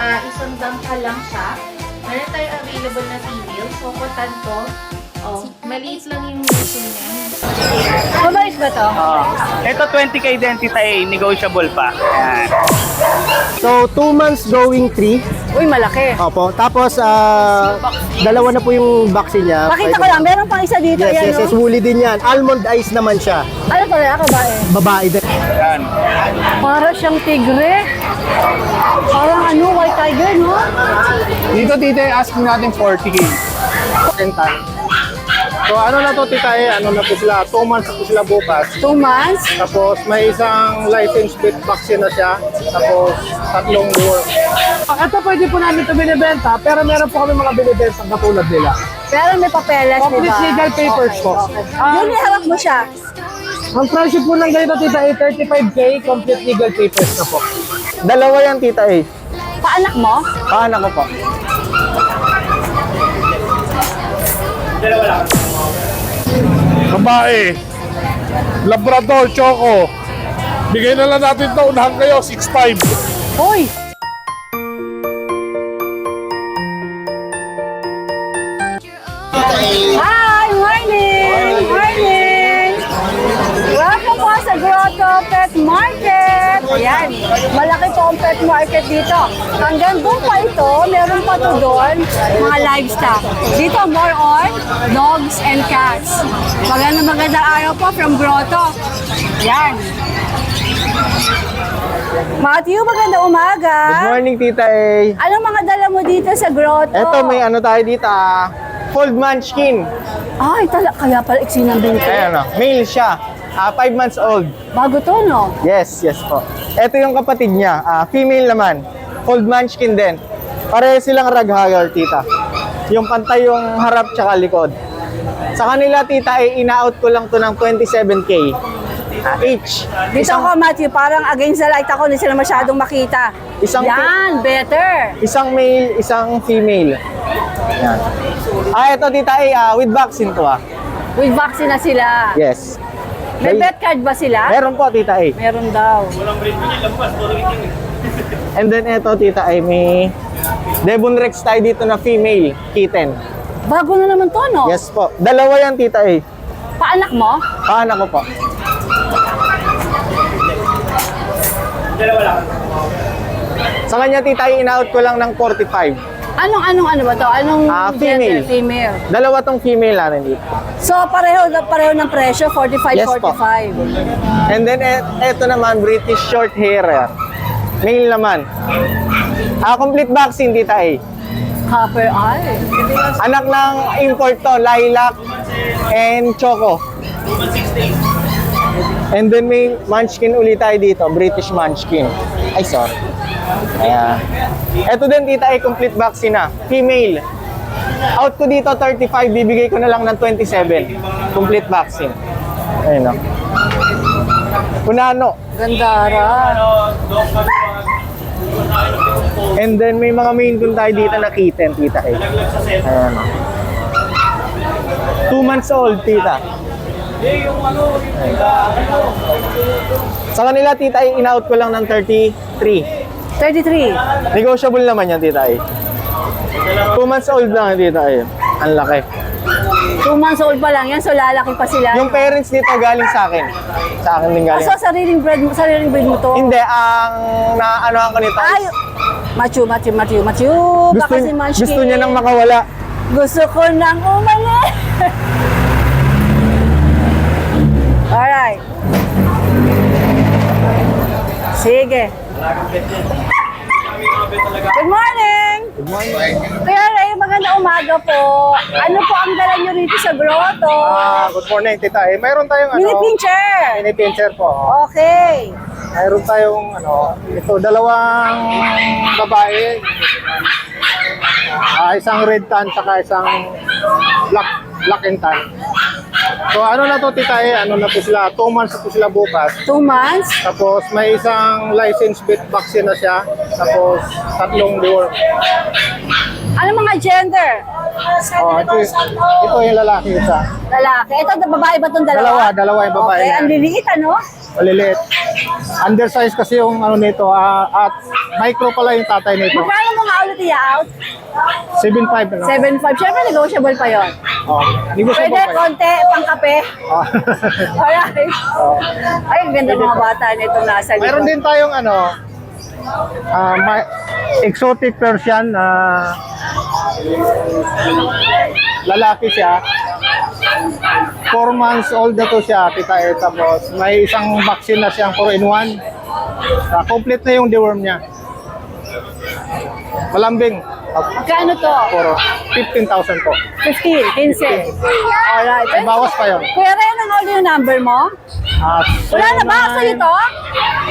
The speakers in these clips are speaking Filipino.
Isang dangkal lang siya. Meron tayo available na female. Kokotan to. Oh, maliit lang yung luso niya. Mabait ba to? Ito 20k din tita A, negotiable pa. Ayan. So, 2 months going 3. Uy, malaki. Opo. Tapos, dalawa na po yung vaccine niya. Pakita ko lang, meron pang isa dito. Yes, Ayan, yes, yes. Woolly din yan. Almond eyes naman siya. Ano pala, babae? Babae din. Ayan. Para siyang tigre. Parang ano, white tiger, no? Dito tita, asking natin 40k. So ano na to tita ano na po sila, 2 months na po sila bukas. 2 months. Tapos may isang license with vaccine na siya. Tapos 3 lure. Ito pwede po namin ito binibenta, pero meron po kami mga binibenta katulad nila. Pero may papeles, Complete diba? legal papers po. Yun, hawak mo siya. Ang presyo po ng ganito tita ay 35k, complete legal papers na po. Dalawa yan, tita A. Paanak mo? Paanak ko po. Babae, Labrador, Choco. Bigay na lang natin ito, unahan kayo, 6'5". Uy! Hi! Morning! Morning! Welcome po sa Grotto Pet Market! Ayan, malaki po ang pet market dito. Hanggang doon pa ito, meron pa to doon, mga livestock. Dito, more on dogs and cats. Magandang araw po from Grotto. Ayan. Matthew, magandang umaga. Good morning, tita A. Anong mga dala mo dito sa Grotto? Ito, may ano tayo dito, Fold Munchkin. Ay, kaya pala iksi ng binti. Ayan, male siya. 5 months old. Bago to, no? Yes, yes po. Ito yung kapatid niya, female naman. Fold Munchkin din. Pareho silang raghagger, tita. Yung pantay yung harap tsaka likod. Sa kanila, tita, ay ina-out ko lang to ng 27k each. Dito ako, Matthew, parang against the light ako, hindi sila masyadong makita. Isang Yan, better. Isang male, isang female. Yan. Ito, tita, ay with vaccine to, With vaccine na sila. Yes. May vet card ba sila? Meron po, tita A. Meron daw. And then ito, tita A, may Devon Rex tayo dito na female, kitten. Bago na naman to, no? Yes po. Dalawa yan, tita A. Paanak mo? Paanak ko po. Sa kanya, tita A, in-out ko lang ng 45. Ano ba to? Anong Female. gender? Female. Dalawa tong female natin dito. So, pareho ng presyo, 45, Yes po. 45. And then, ito naman, British short hair. Male naman. Complete vaccine, tita A. Copper eye. Anak ng import to, Lilac and Choco. And then may Munchkin ulit tayo dito, British Munchkin. Ay, sorry. Ayan. Ito din, tita, ay complete vaccine na. Female. Out ko dito, 35. Bibigay ko na lang ng 27. Complete vaccine. Ayun, no. Punano. Gandara. And then may mga main kun tayo dito na kitten, tita. Ayan, no. 2 months old, tita. Sa kanila, tita, ay in-out ko lang ng 33. 33. Negotiable naman yan, tita. 2 months old lang, tita. Ang laki. 2 months old pa lang yan, so lalaki pa sila. Yung parents nito galing sa akin. Sa akin din galing. So, sariling breed mo to? Hindi, ang naanohan ko nito. Ay, Matthew. Baka si Munchkin. Gusto niya nang makawala. Gusto ko nang umalis. Alright. Sige. Good morning! Good morning. Kaya Ray, magandang umaga po. Ano po ang dala nyo rito sa grotto? Good morning, tita. Mayroon tayong Mini pincher! mini pincher po. Okay. Mayroon tayong ito, dalawang babae. Isang red tan saka isang black and tan. So ano na to, tita, ano na po sila, 2 months na po sila bukas. 2 months? Tapos may isang license with vaccine na siya. Tapos 3 lure. Ano mga gender? Oh, ito yung lalaki isa. Lalaki. Ito, babae ba itong dalawa? Dalawa yung babae Okay, niya. ang liliit ano? Maliliit. Undersize kasi yung ano nito, at micro pala yung tatay nito. Magkano mga ulit i-out? 7.5 ano? 7.5. Siyempre, negotiable pa yon. Oh, negotiable Pwede, pa yun. konti, pang kape. Oh. Alright. Oh. Ay, ang ganda mga bata na itong nasa likod. Meron din tayong ano, exotic Persian na lalaki siya. 4 months old na to siya, Tita E. Tapos may isang vaccine na siyang 4-in-1. Complete na yung deworm niya. Malambing. Magkano to? Puro 15,000 po. 15, 15. Alright. May bawas pa yun. Kuya Ren, ang ulit yung number mo? Wala na ba? Sa ito?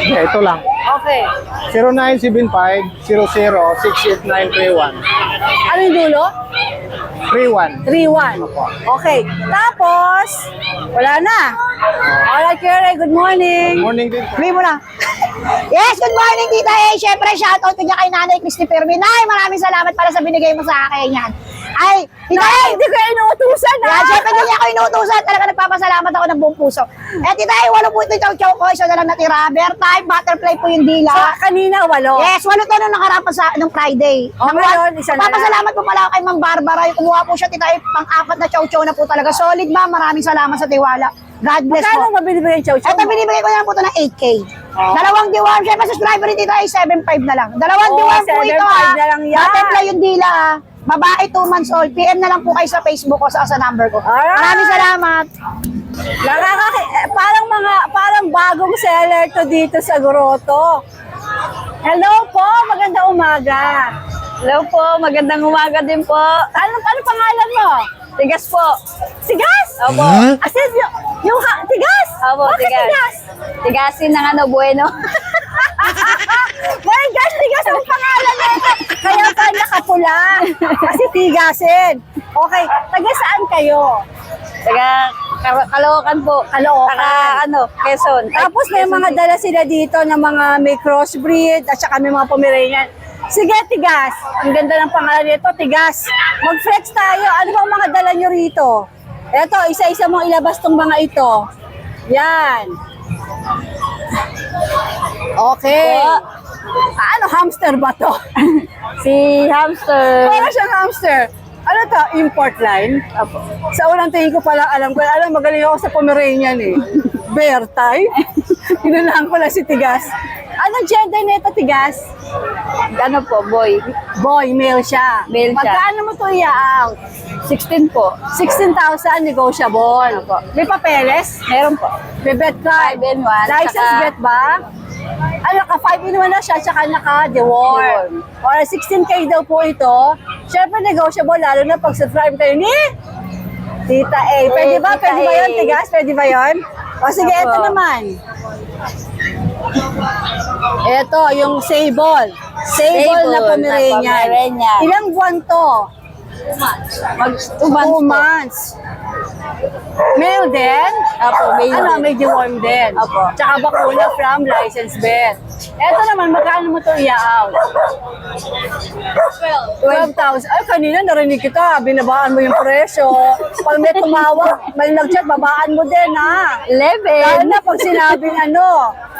Yeah, ito lang. Okay. 0975-00-68931. Ano yung dulo? 31. 3-1. Okay. Tapos, wala na. Alright, Kuya Ren, good morning. Morning din. Sabi mo na. Yes, good morning, Tita A. Siyempre, shoutout ko dyan kay Nanay Christy Fermin. Ay, maraming salamat para sa binigay mo sa akin yan. Ay, Tita A, Hindi ko inuutusan ha. yan, siyempre din niya ako inuutusan. Talaga nagpapasalamat ako ng buong puso. Eh, Tita A, 8 po ito yung chow ko. Isa na lang natira. Bear time, butterfly po yung dila. So, kanina, 8. Yes, 8 to nung nakarapan sa nung Friday. Oh, ngayon, isa na lang. Papasalamat po pala ako kay Ma'am Barbara. Yung kumuha po siya, Tita A, pang-apat na chow na po talaga. Solid, ma'am. Maraming salamat sa tiwala. God bless po. Magkano mabili-bili yung chow-chow Ito, mo? binibigay ko na lang po ito ng 8K. Dalawang deworm. Siyempre, subscriber ni Tita ay 7.5 na lang. Dalawang Oh, deworm po 7.5 ito, ha. na lang yan. Butterfly yung dila, ha. Babae, 2 months old. PM na lang po kayo sa Facebook ko sa number ko. Alright. Maraming salamat. Parang bagong seller to dito sa Grotto. Hello po, magandang umaga. Hello po, magandang umaga din po. Ano pangalan mo? Tigas po. Tigas? Opo. Asin tigas? Opo, tigas. Tigasin ng ano, bueno. My gosh, tigas ang pangalan nito. Kaya pa nakapula. Kasi tigasin. Okay, taga saan kayo? Taga Caloocan po. Caloocan. Quezon. Tapos may mga dala sila dito ng mga may crossbreed at saka may mga Pomeranian. Sige, Tigas. Ang ganda ng pangalan nito, Tigas. Mag-flex tayo. Ano bang mga dala nyo rito? Eto, isa-isa mong ilabas tong mga ito. Yan. Okay. Ano, hamster ba to? Si hamster. Para siyang hamster. Ano to? Import line? Apo. Sa unang tingin ko pala, alam, magaling ako sa Pomeranian eh. Bear type. Inunahan ko lang si Tigas. Anong gender nito, Tigas? Ano po, boy? Boy, male siya. Male siya. Magkano mo to i-out? 16 po. 16,000 negotiable. May papeles? Meron po. May bet card? 5-in-1, License tsaka- bet ba? Ano ka, 5-in-1 na siya, tsaka naka-deworm. Or 16K daw po ito. Siyempre negotiable, lalo na pag subscribe kayo ni Tita A. Pwede ba? Tita Pwede ba A. yun, Tigas? Pwede ba yun? O sige, ito naman. Ito, yung sable. Sable na Pomeranian. Pomeranian. Ilang buwan to? Mag 2 months 2 po. months. Male din? Apo, male Ano, din. may deworm din. Apo. Tsaka bakuna from license bet. Eto naman, magkano mo ito i-out? 12,000. Ay, kanina narinig kita. Binabaan mo yung presyo. Pag may tumawag, may nag-chat, babaan mo din, ha? 11. Lalo na pag sinabing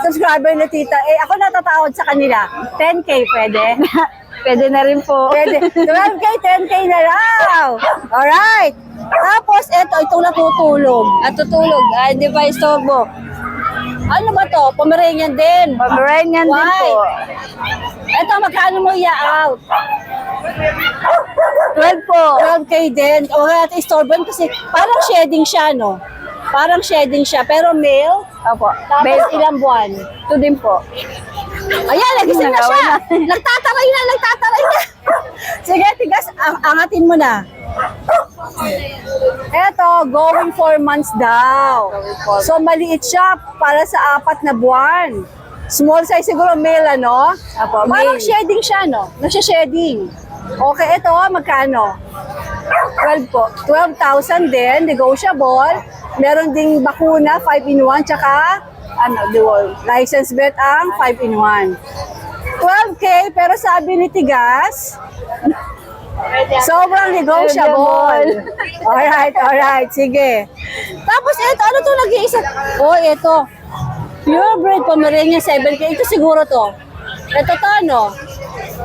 subscriber na tita, ako natatawad sa kanila. 10K pwede? Pwede na rin po. Pwede. 12K, 10K na lang. Alright. Tapos, itong natutulog. Natutulog. Ay, di ba istorbo? Ano ba to? Pomeranian din. Pomeranian din Why? po. Ito, magkano mo i-out? 12 po. 12K din. O kaya istorban kasi parang shedding siya, no? Parang shedding siya. Pero male. Opo. Tapos Male po. ilang buwan? 2 din po. Ayan, nagising na siya. Nagtataray na. Sige, Tigas, angatin mo na. Eto, going 4 months daw. So, maliit siya para sa 4 na buwan. Small size siguro male, ano? Apo, Parang male. shedding siya, no? Nagsha-shedding. Okay, ito, magkano? 12 po. 12,000 din, negotiable. Meron ding bakuna, 5-in-1, tsaka license bet ang 5-in-1. 12K, pero sabi ni Tigas, Sobrang negotiable. Alright. Sige. Tapos ito, ano to nag-iisa? Oh, ito. Purebred Pomeranian 7K. Ito siguro to. Ito to, ano?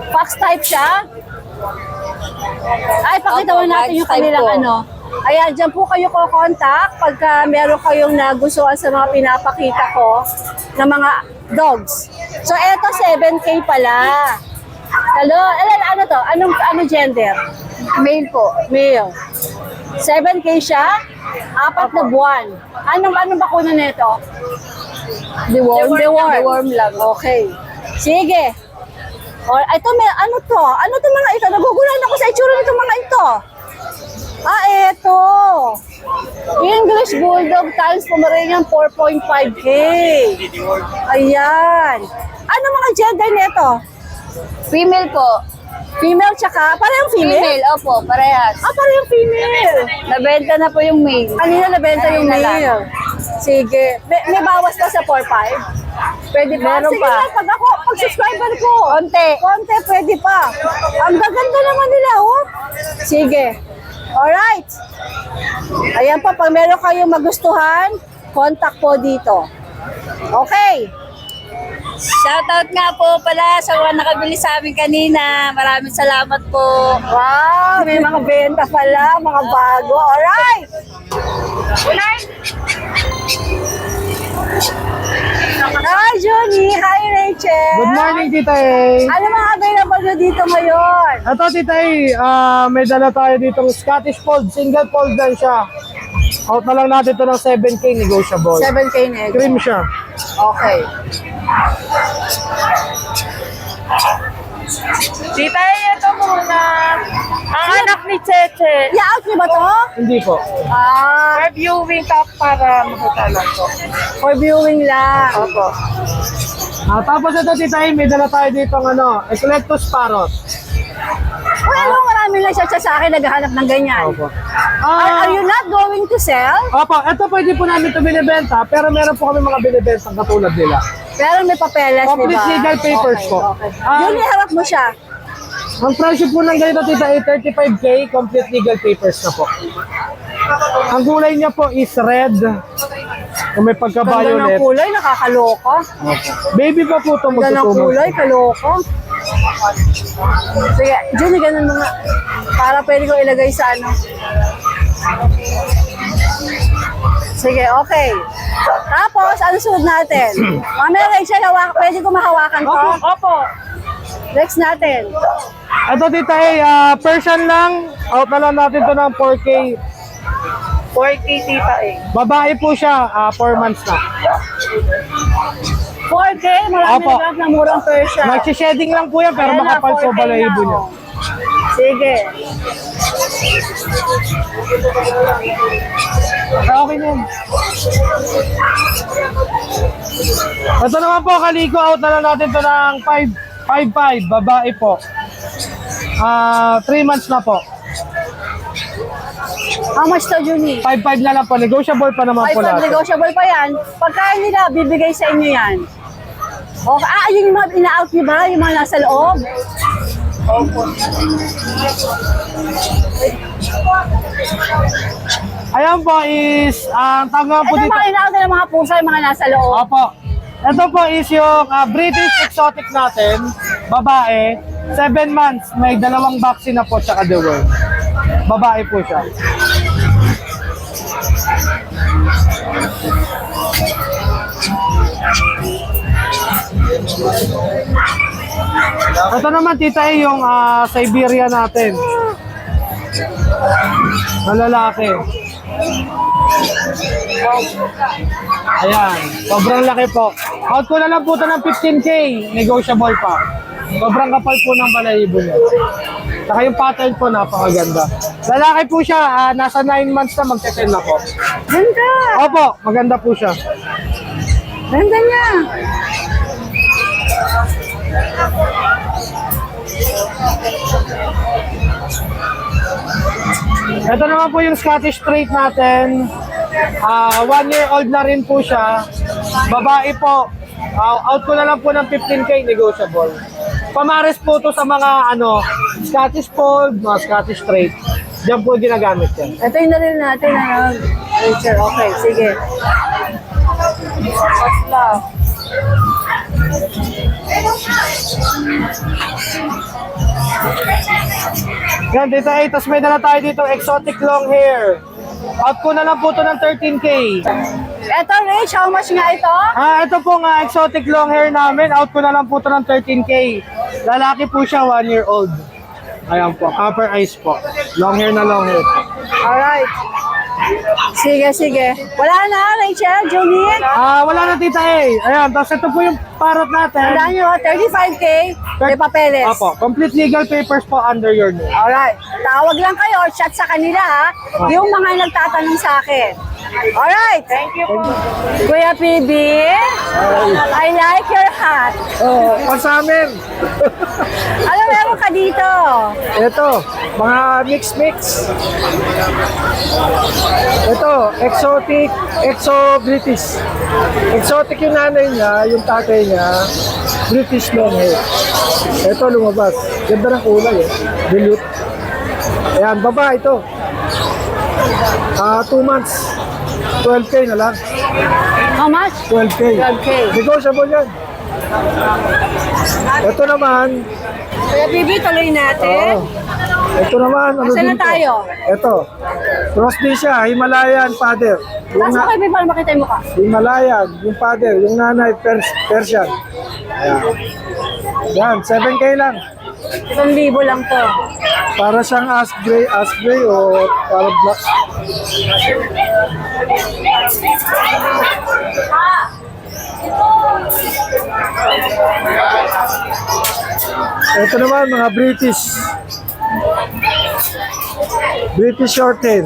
Fox type siya. Ay, pakita mo Opo, natin yung Fox type kanilang po. ano. Ayan, dyan po kayo ko-contact pagka meron kayong nagustuhan sa mga pinapakita ko na mga dogs. So, eto 7K pala. Hello, ano to? Anong gender? Male po. Male. 7K siya, 4 na buwan. Anong bakuna nito? Deworm. Deworm. Deworm lang. Okay. Sige. O, ito may, ano to? Ano to mga ito? Nagugulan ako sa itsura nito mga ito. Eto. English Bulldog times Pomeranian 4.5K. Ayan. Ano mga gender nito? Female po. Female tsaka, parehong female? Female, opo, parehas. Parehong female. Nabenta na po yung male. Kanina nabenta yung Kanina lang. male. Sige. May bawas pa sa 4.5? Pwede pa? Meron Sige pa. na, pag ako, pag subscriber ko. Konti. Konti, pwede pa. Ang gaganda naman nila, oh. Sige. Alright. Ayan pa, pag meron kayong magustuhan, contact po dito. Okay. Shoutout nga po pala sa mga nakabili sa amin kanina. Maraming salamat po. Wow, may mga benta pala, mga bago. Alright. Hi, Johnny. Hi, Rachel. Good morning, Tita A. Ano mga available nyo dito ngayon? Ito, Tita A, may dala tayo ditong Scottish Fold. Single fold lang siya. Out na lang natin ito ng 7K negotiable. 7K negro. Cream siya. Okay. Tita, ito muna. Ang anak ni Cheche. I-out nyo ba to? Hindi po. Reviewing top para makita lang ko. For viewing lang. Opo. Tapos ito, Tita A, may dala tayo ditong Eclectus Parrot. Uy, ano marami lang siya sa akin naghahanap ng ganyan. Opo. Are you not going to sell? Opo, ito pwede po namin ito binibenta, pero meron po kami mga binibenta katulad nila. Pero may papeles, di ba? Complete legal papers okay, po. Okay. Yun, iharap mo siya. Ang presyo po ng ganito, Tita A, 35K, complete legal papers na po. Ang kulay niya po is red. Kung may Ganda ng pagka-violet. kulay, nakakaloka. Baby pa po ito Ganda ng magtutumo. kulay, kaloko. Sige, Johnny, ganun mga. Para pwede ko ilagay sa ano. Sige, okay. Tapos, ano sunod natin? Mamaya, Rachel, pwede ko mahawakan to? Opo. Next natin. Ito, Tita A, Persian lang. Out na lang natin ito ng 4K. 4K Tita eh. Babae po siya, 4 months na. 4K, marami Opo. nagkak na murang Persia. Nag-shedding lang po yan, pero Ayan na, makapal po 4K balahibo na, niya. oh. Sige. Okay na yan. Ito naman po, kaliko, out na lang natin ito ng 5.5, babae po. 3 months na po. How much to, Junie? 5.5 na lang po, negotiable pa naman po 5 lahat. negotiable pa yan. Pagkain nila, bibigay sa inyo yan. Okay, yun yung mga ina-out nyo ba? Yung mga nasa loob? Ayan po is, ang tawag po Ito dito. mga ina-out na mga pusa, yung mga nasa loob. Opo. Ito po is yung British exotic natin, babae, 7 months, may 2 vaccine na po, tsaka the world. Babae po siya. Ito naman, Tita A, yung Siberia natin. Na lalaki. Ayan, sobrang laki po. Out ko na lang po ito ng 15K, negotiable pa. Sobrang kapal po ng balahibo niya. Saka yung pattern po, napakaganda. Lalaki po siya, nasa 9 months na magte-10 na po. Ganda! Opo, maganda po siya. Ganda niya! Ito naman po yung Scottish Straight natin. 1 year old na rin po siya. Babae po. Out ko na lang po ng 15K, negotiable. Pamares po to sa mga Scottish Fold, mga Scottish Straight. Diyan po ginagamit yan. Ito yung naril natin, Rachel. Okay, sige. What's love? Yan, dito ay, tapos may dala tayo dito, exotic long hair. Out ko na lang po to ng 13K. Ito, Rach, how much nga ito? Ito po nga, exotic long hair namin. Out ko na lang po to ng 13K. Lalaki po siya, 1 year old. Ayan po, copper eyes po. Long hair na long hair. Alright. Sige, sige. Wala na, Rachel, Juliet. Wala na tita eh. Ayan, tapos ito po yung parrot natin. Tandaan nyo, 35K, may papeles. Apo, complete legal papers po under your name. Alright. Tawag lang kayo, chat sa kanila ha. Yung mga nagtatanong sa akin. Alright. Thank you po. Kuya PB, I like your hat. Sa amin. Ano meron ka dito? Ito, mga mix-mix. Ito, exotic, exo-British. Exotic yung nanay niya, yung tatay niya, British long hair. Ito lumabas. Ganda ng kulay eh. Dilute. Ayan, baba ito. 2 months. 12K na lang. How much? 12K. 12K. Negotiable yan. Ito naman, Kuya PB, tuloy natin. ito naman, Saan na din to? tayo? Ito. Cross din siya, Himalayan father. Yung Tapos okay, para makita yung mukha. Himalayan, yung father, yung nanay, Persian. Ayan. Yan, 7K lang. 1,000 lang to. Para siyang ash gray o para black. Ito naman, mga British short hair.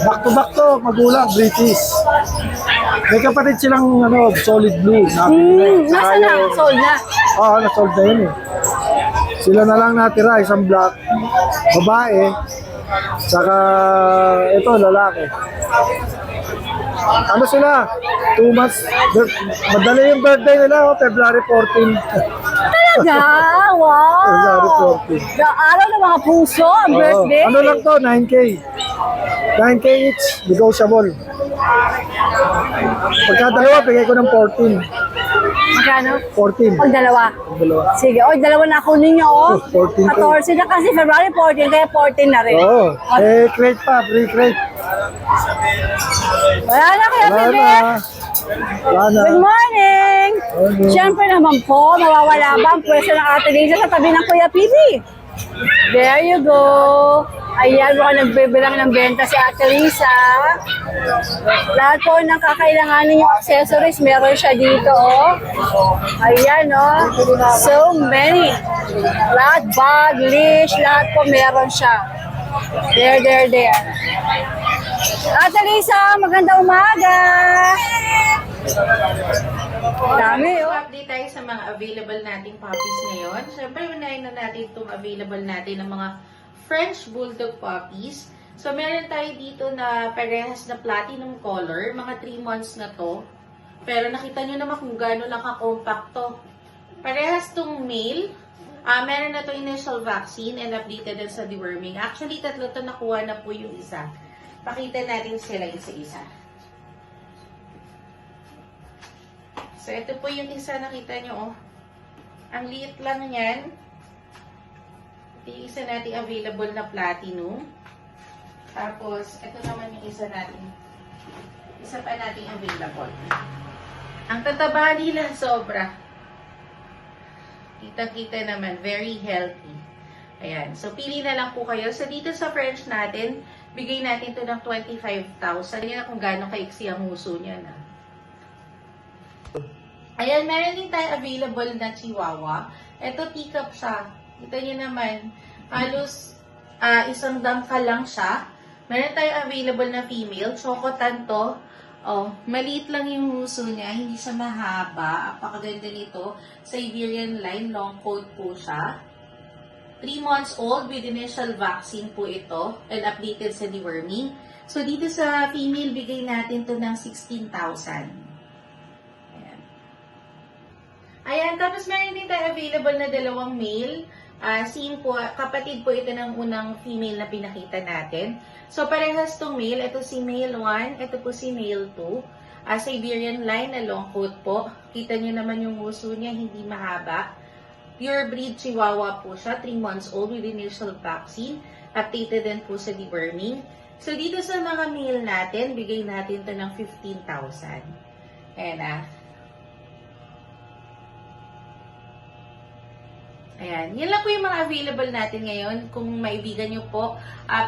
Back to back to, magulang, British. May kapatid silang solid blue. Nasa na? Sold na. Oo, na-sold na yun eh. Sila na lang natira, isang black, babae, saka ito, lalaki. Ano sila? 2 months. Madali yung birthday nila, February 14. Talaga? Wow! February 14. The araw ng mga puso, ang Oo. birthday. Ano lang to, 9K. 9K each, negotiable. Pagka dalawa, bigay ko ng 14. Magkano? 14. Pag dalawa. Dalawa. Sige, dalawa na kunin nyo, 14 to. 14 na kasi February 14, kaya 14 na rin. Oo. Crate pa, free crate. Wala na kaya, Wala bebe. na. Wala na. Good morning! Morning. Siyempre naman po, mawawala ba ang pwesto ng Ate Lisa sa tabi ng Kuya PB? There you go. Ayan, mukhang nagbibilang ng benta si Ate Lisa. Lahat po ng kakailanganin yung accessories, meron siya dito. Oh. Ayan, oh. So many. Lahat, bag, leash, lahat po meron siya. There. Ate Lisa, magandang umaga. Dami, oh. Update tayo sa mga available nating puppies ngayon. Siyempre, unahin na natin itong available natin ng mga French Bulldog puppies. So, meron tayo dito na parehas na platinum color. Mga 3 months na to. Pero nakita nyo naman kung gaano lang ka-compact to. Parehas tong male. Meron na to initial vaccine and updated din sa deworming. Actually, 3 to nakuha na po yung isa. Pakita natin sila isa-isa. So, ito po yung isa, nakita nyo, oh. Ang liit lang yan. Ito yung isa nating available na platinum. Tapos, ito naman yung isa natin. Isa pa nating available. Ang tataba nila, sobra. Kita-kita naman, very healthy. Ayan. So, pili na lang po kayo. So, dito sa French natin, bigay natin to ng 25,000. Yan na kung gaano kaiksi ang huso niya na. Ayan, meron din tayo available na Chihuahua. Ito, teacup siya. Kita niyo naman, halos isang dangkal lang siya. Meron tayo available na female. Chocotan to. Oh, maliit lang yung huso niya. Hindi siya mahaba. Apakaganda nito. Siberian line. Long coat po siya. 3 months old with initial vaccine po ito. And updated sa deworming. So, dito sa female, bigay natin to ng 16,000. Ayan, tapos meron din tayo available na dalawang male. Same po, kapatid po ito ng unang female na pinakita natin. So, parehas tong male. Ito si male 1, ito po si male 2. Siberian line na long coat po. Kita nyo naman yung uso niya, hindi mahaba. Pure breed Chihuahua po siya, 3 months old with initial vaccine. Updated din po sa deworming. So, dito sa mga male natin, bigay natin to ng 15,000. Ayan Ayan. Yan lang po yung mga available natin ngayon. Kung maibigan nyo po,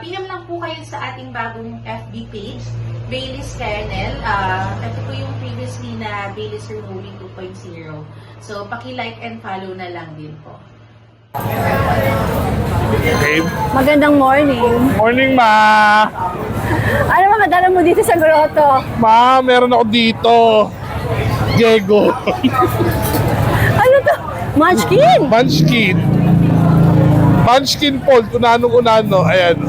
pinam lang po kayo sa ating bagong FB page, Bailey's Kennel. Ito po yung previously na Bailey's Removing 2.0. So, paki-like and follow na lang din po. Okay. Magandang morning. Morning, ma. Ano mga dala mo dito sa grotto? Ma, meron ako dito. Diego. Ano to? Munchkin! Munchkin. Munchkin Fold, unanong-unano. Ayan.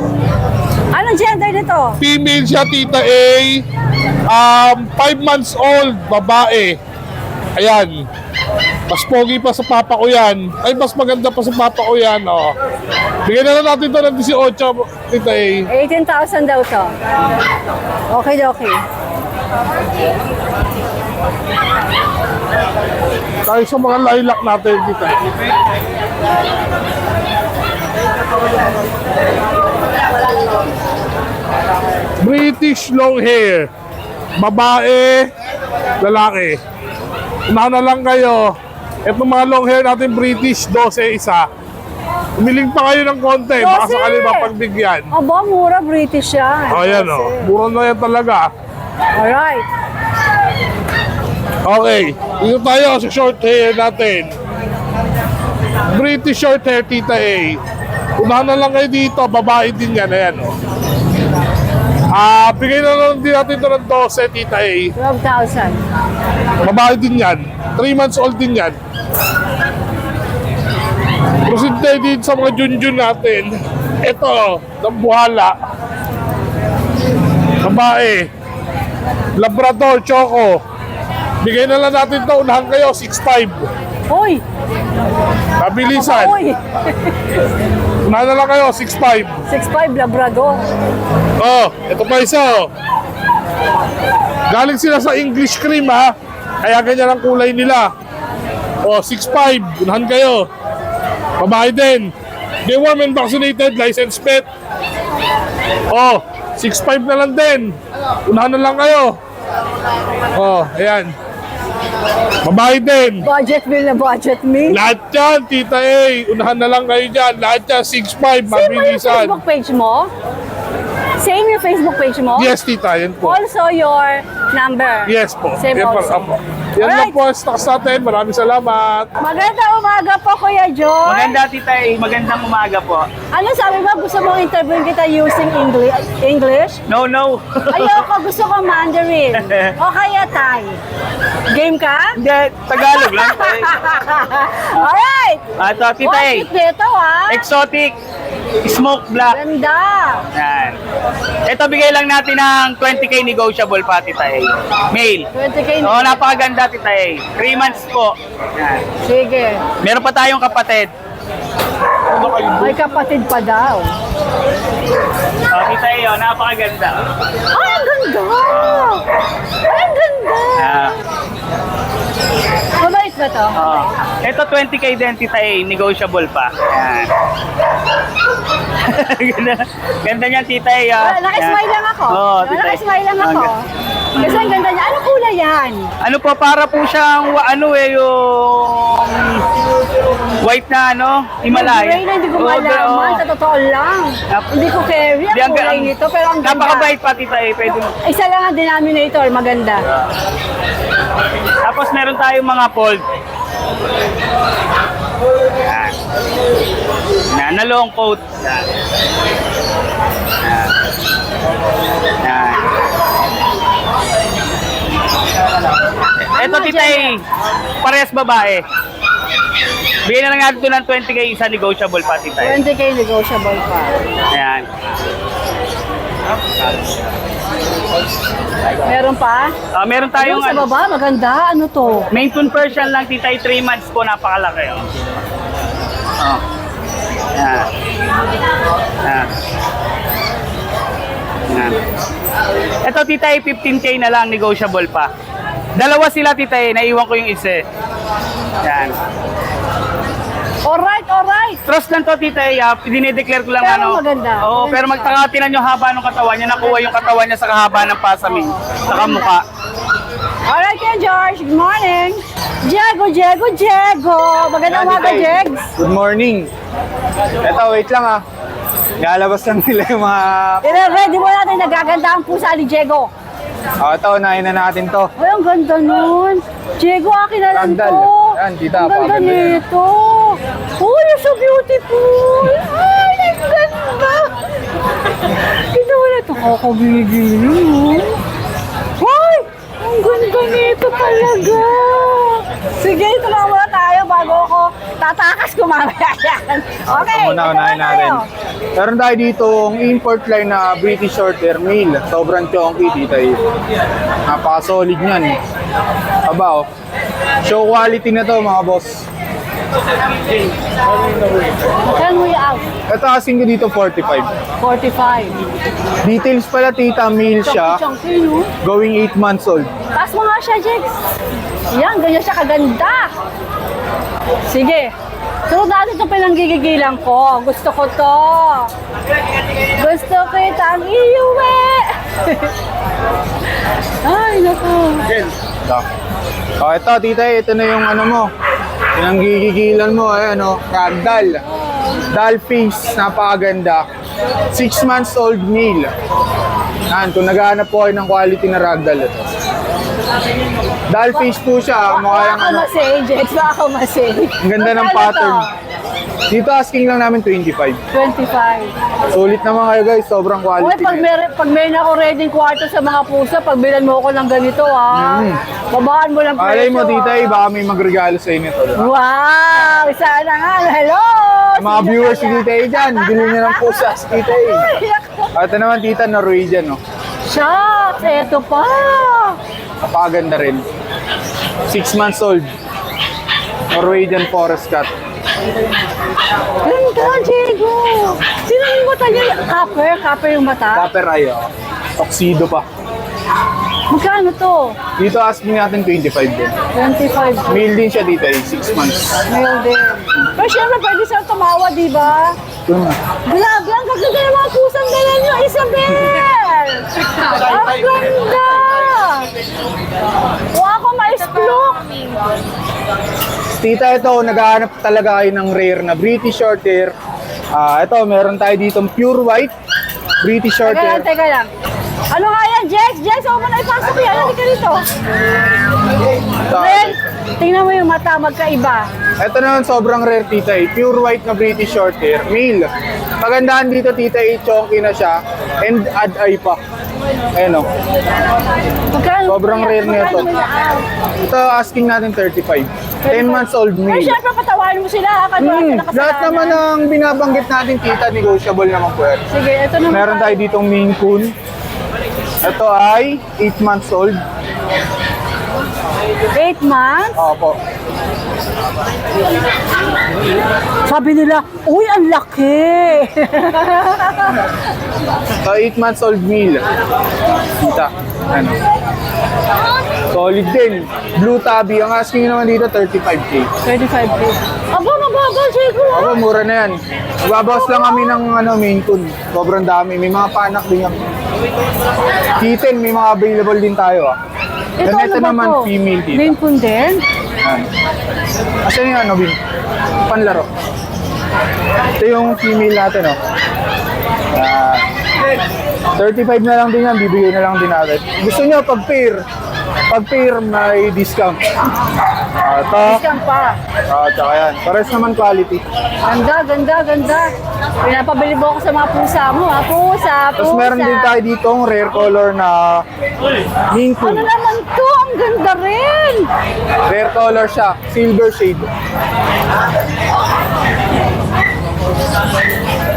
Anong gender nito? Female siya, Tita A. 5 months old, babae. Ayan. Mas pogi pa sa papa ko yan. Ay, mas maganda pa sa papa ko yan. Oh. Bigyan na lang natin ito ng 18, Tita A. 18,000 daw to. Okay. Tayo sa mga lilac natin, Tita. British long hair. Babae, lalaki. Unahan na lang kayo. Itong mga long hair natin British, 12 isa. Umiling pa kayo ng konti, baka 12? sakali mapagbigyan. Aba, mura British yan. Ayan o, mura na yan talaga. Alright. Okay, dito tayo sa short hair natin. British short hair, Tita A. Unahan na lang kayo dito, babae din yan, ayan o. Bigay na lang din natin ito ng 12, Tita A. 12,000. Babae din yan. 3 months old din yan. Proceed tayo din sa mga junjun natin. Ito, Dambuhala. Babae. Labrador, Choco. Bigay na lang natin ito. Unahan kayo, 6'5". Uy! Mabilisan. Uy! Unahan na lang kayo, 6'5". 6'5 Labrador. Oh, ito pa isa oh. Galing sila sa English cream ha. Kaya ganyan ang kulay nila. Oh, 6'5". Unahan kayo. Babae din. Deworm and vaccinated, licensed pet. Oh, 6'5" na lang din. Unahan na lang kayo. Oh, ayan. Babae din. Budget meal na budget meal. Lahat yan, Tita A. Unahan na lang kayo dyan. Lahat yan, 6'5", Same ba yung mabilisan. Facebook page mo? Same yung Facebook page mo? Yes, Tita, yan po. Also your number? Yes po. Same Yan po, also. apo. Yan lang Alright. po ang stocks natin. Maraming salamat. Magandang umaga po, Kuya John. Maganda, Tita A. Magandang umaga po. Ano sabi mo? Gusto mong interview kita using English? No. Ayoko, gusto ko Mandarin. O kaya Thai. Game ka? Hindi, Tagalog lang. Alright! Ito, Tita A. Watch it dito, ha? Exotic. Smoke black. Ganda! Yan. Ito, bigay lang natin ng 20k negotiable pa, Tita A. Male. 20k Oo, napakaganda, Tita A. 3 months po. Yan. Sige. Meron pa tayong kapatid. May kapatid pa daw. Oh, Tita A, oh, napakaganda. Ay, ang ganda! Ay, ang ganda! Ah. Mabait ba to? Oh. Ito 20k din, Tita A, negotiable pa. Yan. Ganda niyan, Tita A. Naka-smile lang ako. Oo, Tita A. Naka-smile lang ako. Kasi ang ganda niya. Ano kulay yan? Ano po, para po siyang yung white na Himalaya. Gray na hindi ko Oo, malaman. Sa totoo lang. Hindi ko carry Hindi, ang kulay nito. Pero ang ganda. Napakabait pa, Tita A. Pwede mo. Isa lang ang denominator. Maganda. Tapos meron tayong mga fold. Yan. Yan, na long coat. Yan. Yan. Ito, Tita A, parehas babae. Bigyan na lang natin ito ng 20k, isa negotiable pa, Tita A. 20k negotiable pa. Ayan. Meron pa? Meron tayong Ayun, sa baba, maganda. Ano to? Maine Coon Persian lang, tita, 3 months po, napakalaki. Oh. Yan. Yan. Yan. Ito, tita, 15K na lang, negotiable pa. Dalawa sila, tita, naiwan ko yung isa. Yan. Alright, alright. Trust lang to, tita, dinideclare ko lang Pero maganda. Oo, pero magtaka-tinan yung haba ng katawan niya, nakuha yung katawan niya sa kahaba ng pasamin, sa kamukha. Alright, Kuya George. Good morning. Diego. Magandang umaga, Jegs. Good morning. Eto, wait lang ah. Lalabas lang nila yung mga... I-ready mo natin, nagaganda ang pusa ni Diego. Ito, unahin na natin to. Ay, ang ganda nun. Diego, akin na lang Ragdoll. to. Yan, tita, Ang ganda pakaganda yan. nito. Oh, you're so beautiful. Ay, ang ganda. Kita mo na ito. Kakabili-gili mo. Ay, ang ganda nito talaga. Sige, ito lang muna tayo bago ako tatakas kumamaya yan. Okay, Muna, ito unahin na natin. tayo. Meron tayo dito ang import line na British Shorthair Male. Sobrang chonky, tita. Napaka-solid niyan. Aba, oh. Show quality na to, mga boss. Saan mo i-out? Ito asking ko dito 45. 45. Details pala, tita, male siya. Chunky, no? Going 8 months old. Taas mo nga siya, Jex. Yan, ganyan siya kaganda. Sige. Sunod natin itong pinanggigigilan ko. Gusto ko to. Gusto ko itang iuwi. Ay, naku. Oh, ito, tita, ito na yung ano mo. Yung gigigilan mo, ayan, oh, ragdoll. Doll face, napakaganda. 6 months old male. Yan, kung naghahanap po kayo ng quality na ragdoll ito. Doll face po siya, mukha yung ano. Masay, Jex. Baka ako masay. Ang ganda ng Magkano pattern. to? Dito asking lang namin 25. 25. Sulit naman kayo guys, sobrang Uy, quality. pag may ako ready kwarto sa mga pusa, pag bilan mo ako ng ganito, ha? Babaan mo lang presyo. Alay mo, tita, ha? baka may magregalo sa inyo to. Wow! Sana nga. Hello! Mga viewers si Tita A dyan, bilhin nyo ng pusa si Tita A. Ito naman, tita, Norwegian, no? Shucks! Eto pa! Napakaganda rin. 6 months old. Norwegian Forest Cat. Ganda, Diego! Sino yung mata niya? Copper? Copper yung mata? Copper eye, oh. Tuxedo pa. Magkano to? Dito asking natin 25 din. 25. Male din siya dito, 6 months. Ngayon din. Pero syempre, pwede siyang tumawa, di ba? Ito na. Grabe, ang gaganda ng mga pusang dala niyo, Isabel! Ang ganda! Huwag ako ma-explore! Tita, ito, naghahanap talaga kayo ng rare na British Shorthair. Ito, meron tayo dito pure white British Shorthair. Teka lang. Ano nga yan, Jex? Jex, huwag mo na ipasok yan. Halika dito. Then, tingnan mo yung mata, magkaiba. Ito naman sobrang rare, tita. Pure white na British Shorthair. Male. Pagandahan dito, tita, chonky na siya. And add eye pa. Ayan, o. Magkano? Sobrang rare nito. Magkano mo yan? Ito, asking natin 35. 10 months old Pero male. syempre, patawarin mo sila. Kasi wala sila kasalanan. Lahat naman ng binabanggit natin, tita, negotiable naman po yan. Sige, ito naman. Meron tayo ditong Maine Coon. Ito ay 8 months old. 8 months? Opo. Sabi nila, uy, ang laki! So, 8 months old male. Kita. Ano? Solid din. Blue tabby. Ang asking naman dito, 35K. 25K. Aba, mabagal, Chico. Ako, mura na yan. Magbabawas lang kami ng Maine Coon. Sobrang dami. May mga panak din yan. Kitten, may mga available din tayo. Ito, Then, ito ano ba naman, to? female dito. Maine Coon din? Yan. Asan yung Bin? Panlaro. Ito yung female natin, oh. 35 na lang din yan, bibigay na lang din natin. Gusto nyo, pag pair, may discount. Ito. Discount pa. Tsaka yan. Pares naman quality. Ganda. Pinapabili mo ako sa mga pusa mo, ha? Pusa. Tapos meron din tayo ditong rare color na Maine Coon. Ano naman to? Ang ganda rin. Rare color siya, silver shade.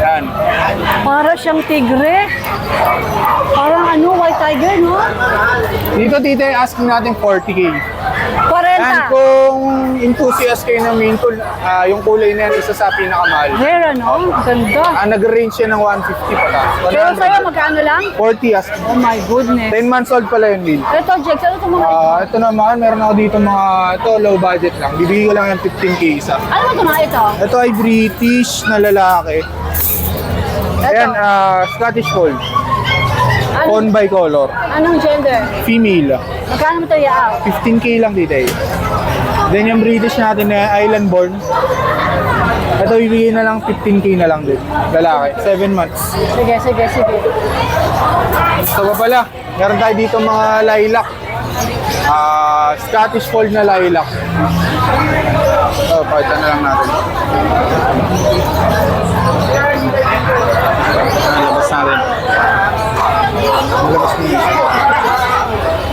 Yan. Para siyang tigre. Parang ano, white tiger, no? Dito, tita, asking natin 40K. 40. And kung enthusiast kayo ng main tool, yung kulay na yan, isa sa pinakamahal. Rare, no? Ganda. Nag-range siya ng 150 pala. Pero sa'yo, magkano lang? 40 asking. Oh my goodness. 10 months old pala yun, Lil. Ito, Jex, ano itong mga Ito naman, meron ako dito mga, ito low budget lang. Bibigay ko lang yung 15K isa. Ano ba ito mga ito? Ito ay British na lalaki. Ayan, Scottish Fold. Fawn by color. Anong gender? Female. Magkano mo ito yaaw? 15K lang dito eh. Then yung British natin na island born. Ito bibigay na lang 15K na lang din. Lalaki. 7 months. Sige, sige, sige. Ito pa pala. Meron tayo dito mga lilac. Scottish Fold na lilac. Ito, pakita na lang natin. Labas natin. Labas mo.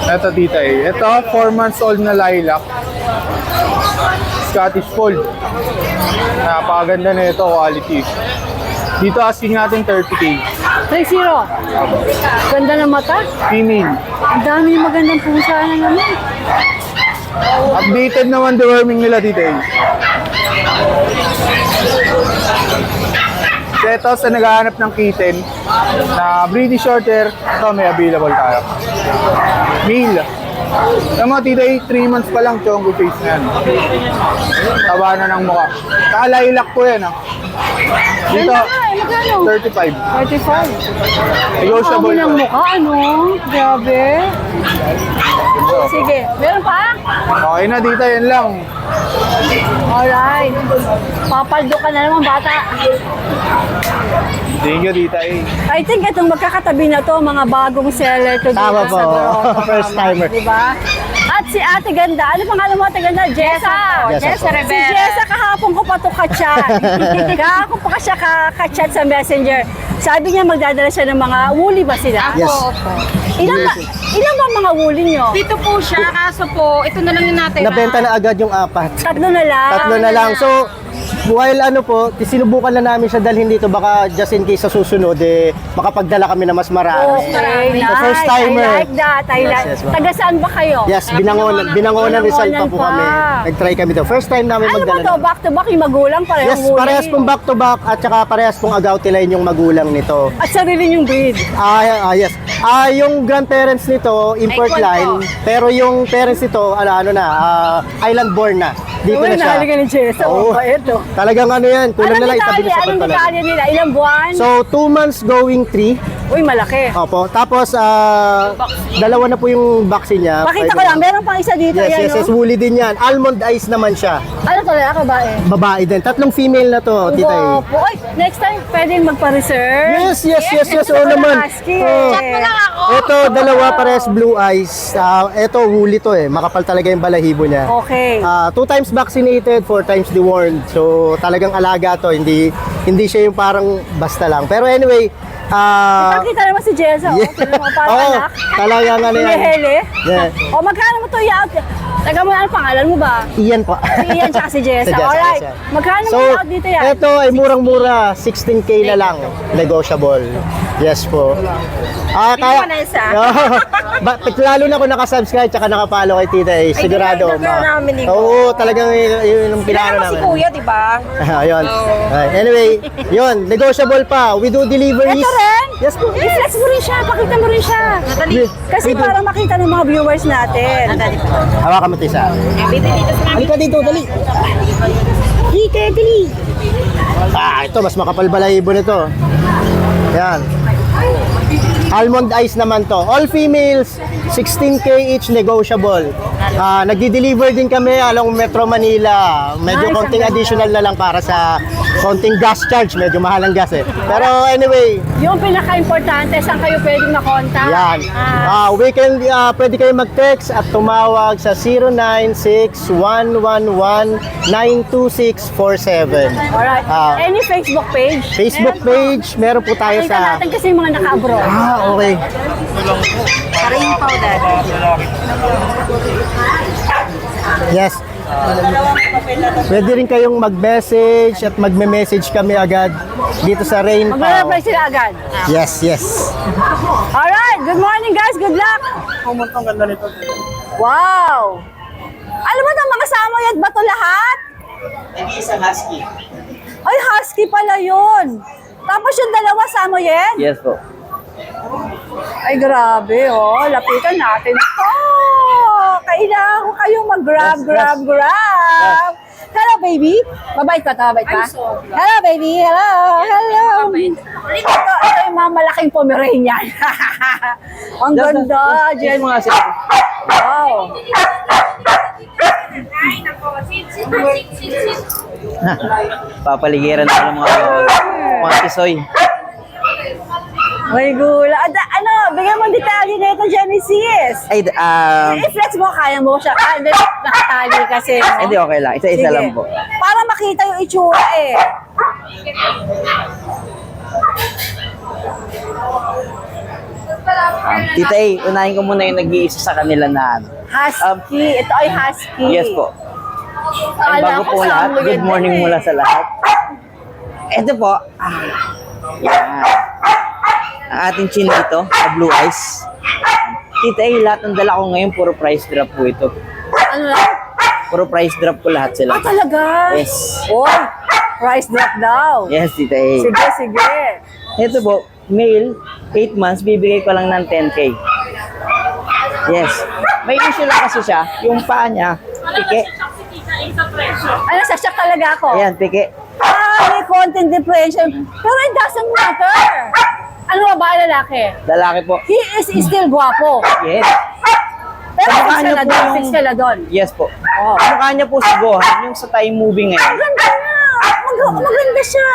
Ito tita eh. Ito, 4 months old na lilac. Scottish Fold. Napakaganda na ito, quality. Dito asking natin 30K. 3-0. Ganda ng mata. Female. Ang dami yung magandang pusa na naman. Updated naman deworming nila dito eh. So ito sa naghahanap ng kitten na British Shorthair, ito may available tayo. Male. Yung mga tita 3 months pa lang, chongo face na yan. Taba na ng mukha. Kalailak po yan Dito, Ganda nga eh, magkano? 35. 35. Negotiable Ang ng po. mukha, ano? Grabe. Sige, meron pa? Okay na dito, yan lang. Alright. Papaldo ka na naman, bata. Thank you, tita eh. I think itong magkakatabi na to, mga bagong seller to dito Tama po. sa Grotto. First timer. Diba? At si Ate Ganda, ano pangalan mo Ate Ganda? Jessa. Jessa po. Si Jessa, kahapon ko pa to ka-chat. Kahapon pa siya ka-chat sa messenger. Sabi niya magdadala siya ng mga woolly ba sila? Yes. Ilan ba mga woolly nyo? Dito po siya, kaso po, ito na lang yung natin. Nabenta na agad yung 4. Tatlo na lang. Tatlo na lang. So, while ano po, sinubukan na namin siya dalhin dito, baka just in case sa susunod, makapagdala kami na mas marami. Okay, The nice. first timer. I like that. Yes, ma'am. Taga saan ba kayo? Yes, Binangonan Rizal pa po Binangonan kami. pa. Nag-try kami to. First time namin Ano ba magdala. to? Back to back yung magulang parehong Yes, woolly. parehas pong back to back at saka parehas pong agouti line yung magulang nito. At sarili yung breed. Yes. Yung grandparents nito, import Equal line, pero yung parents nito, island born na. Dito na siya. Nahaligan ni Jessa. Oo. Oh, ito. Talagang ano yan, kulang na lang itabi niya sa Anong pagpalag. detalye nila? Ilang buwan? So, 2 months going 3. Uy, malaki. Opo. Tapos, dalawa na po yung vaccine niya. Pakita ko lang, meron pang isa dito. Yes, yan, yes, no? woolly din yan. Almond eyes naman siya. Ano to, lalaki ba eh? Babae din. 3 female na to, tita eh. Opo. Uy, next time, pwedeng magpa-reserve. Yes. Gusto Oo ko ng naman. husky, Oo. Chat mo lang ako. Ito, dalawa pares blue eyes. Ito, woolly to eh. Makapal talaga yung balahibo niya. Okay. 2 times vaccinated, 4 times dewormed. So, talagang alaga to. Hindi siya yung parang basta lang. Pero anyway, Pakita naman si Jessa. yeah. Okay, parang Oo, anak. talagang ano yan. Hinihili. Yeah. O, magkano mo to i-out? Taga mo, ano pangalan mo ba? Iyan po. Si Ian tsaka si Jessa. Si Jessa, Alright. yes, yan. Magkano mo So, i-out dito yan? ito ay murang-mura, 16K na lang, negotiable. Yes po. Bigyan mo na isa. Lalo na kung nakasubscribe tsaka nakapalo kay Tita eh, sigurado. Ay, hindi namin ikaw. Oo, talagang yun yung Kailangan pinano mo si namin. Kuya, di ba? Ayun. Anyway, yun, negotiable pa. We do deliveries. Ito rin? Yes po. I-flex mo rin siya. Pakita mo rin siya. Kasi para makita ng mga viewers natin. Hawakan mo ito isa. Halika dito, dali. Halika, dali. Ito, mas makapal balahibo nito. Yan. Almond eyes naman to. All females, 16K each, negotiable. Nagdi-deliver din kami along Metro Manila. Medyo Nice, konting ang ganda. additional na lang para sa konting gas charge. Medyo mahal ang gas eh. Pero anyway, Yung pinaka-importante, saan kayo pwedeng makontak? yan. Pwede kayo mag-text at tumawag sa 096-111-92647. Alright. Any Facebook page? Facebook page, meron po tayo Pakita sa... natin kasi yung mga naka-abroad. Okay. Karing powder. Yes. Pwede rin kayong mag-message at magme-message kami agad dito sa Rain Pao. Mag-reply sila agad. Yes, yes. Alright, good morning guys, good luck! Ang ganda nito. Wow! Alam mo na mga samoyed ba to lahat? Hindi isang husky. Ay, husky pala yun. Tapos yung dalawa samoyed? Yes po. Ay, grabe, oh. Lapitan natin. Kailangan ko kayong mag-grab. Hello, baby. Mabait ka, mabait ka? Hello, baby. Hello. Ito yung mga malaking Pomeranian. Ang ganda. Jen. Wow. Papaligiran na ng mga tisoy. May gula. Ano, bigyan mo detalye na ito, Genesis. Ay, I-flex mo, kaya mo siya. Hindi, nakatali kasi. No? hindi okay lang. Isa-isa Sige. lang po. Para makita yung itsura eh. Tita A, unahin ko muna yung nag-iisa sa kanila na ano. Husky. Ito ay husky. Yes po. And Akala bago ko po lahat, samoyed good morning eh. mula sa lahat. Ito po. Yan. Ang ating chinito, na blue eyes. Tita A, lahat ng dala ko ngayon, puro price drop po ito. Ano lang? Puro price drop ko lahat sila. Talaga? Yes. Oy, price drop daw. Yes, Tita A. Sige. Ito po, male, 8 months, bibigay ko lang ng 10K. Yes. May issue lang kasi siya, yung paa niya, pike. Ano, sasyak talaga ako? Ayan, pike. May content depression. Pero it doesn't matter. Ano ba, lalaki? Lalaki po. He is still guwapo. Yes. Pero Sa mukha fix niya ka na po doon, yung- fix ka na doon. Yes po. Mukha niya po si Gohan, yung sa time movie ngayon. Maganda na. Maganda siya.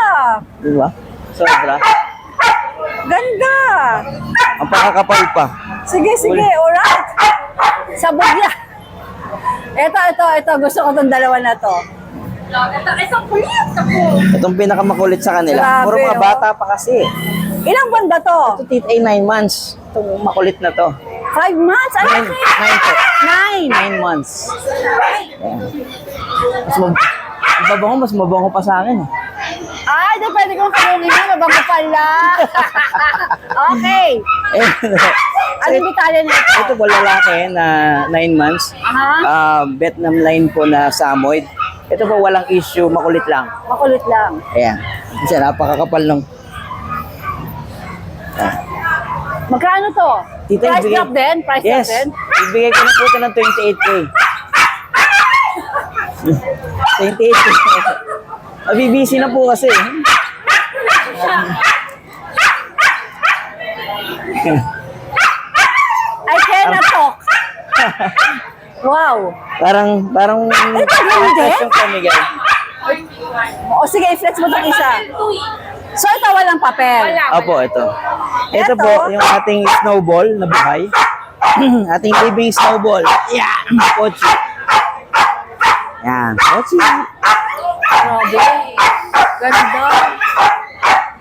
Diba? Sobra. Ganda. Ang pakakapal pa. Sige, alright. Sabog niya. Ito. Gusto ko tong dalawa na to. Itong pinakamakulit sa kanila. Grabe, Puro mga oh. bata pa kasi. Ilang buwan ba to? Ito tita ay 9 months. Itong makulit na to. 5 months? Ano 9 po. 9. 9 months. Ayan. Mas mabango pa sa akin. Ay, di pwede kong kalungin na. Mabango pala. Okay. Eh, Anong detalye na ito? ito po lalaki na 9 months. Vietnam line po na samoyed. Ito po walang issue, makulit lang. Makulit lang. Ayan. Kasi napakakapal ng... Magkano to? Tita, Price ibigay- drop din? Price Yes. drop din? Ibigay ko na po ito ng 28K. 28K. Mabibisi na po kasi. I cannot talk. Wow. Parang hindi? yung pamigay. O sige, i-flex mo itong isa. So ito walang papel. Opo, ito. Ito Ito? po, yung ating snowball na buhay. Ating baby snowball. Yan! Pochi. Yan. Pochi. Grabe. Ganda.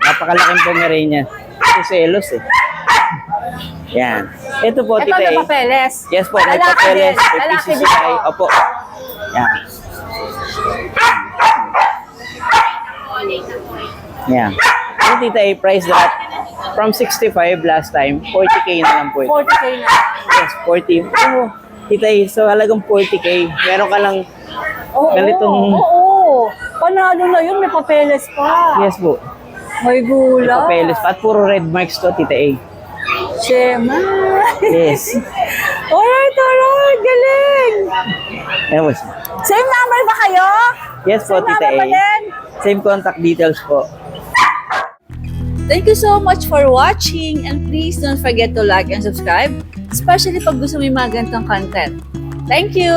Napakalaking Pomeranian. Ito selos eh. Yan. Ito po, Ito tita na eh. papeles. Yes po, may Lalaki papeles, din. may Lalaki din PCCI. po. Opo. Yan. Yan. Ito tita eh, price drop. From 65 last time, 40K na lang po ito. 40K na. Yes, 40. Oh, tita eh, so halagang 40K. Meron ka lang ganitong... Oo. Panalo na yun, may papeles pa. Yes po. May May gula. papeles pa. At puro red marks to, tita eh. Shema. Yes. Alright. Galing. Ewan. Same number ba kayo? Yes po, Same tita number ba eh. din? Same contact details po. Thank you so much for watching and please don't forget to like and subscribe, especially pag gusto mo yung mga ganitong content. Thank you!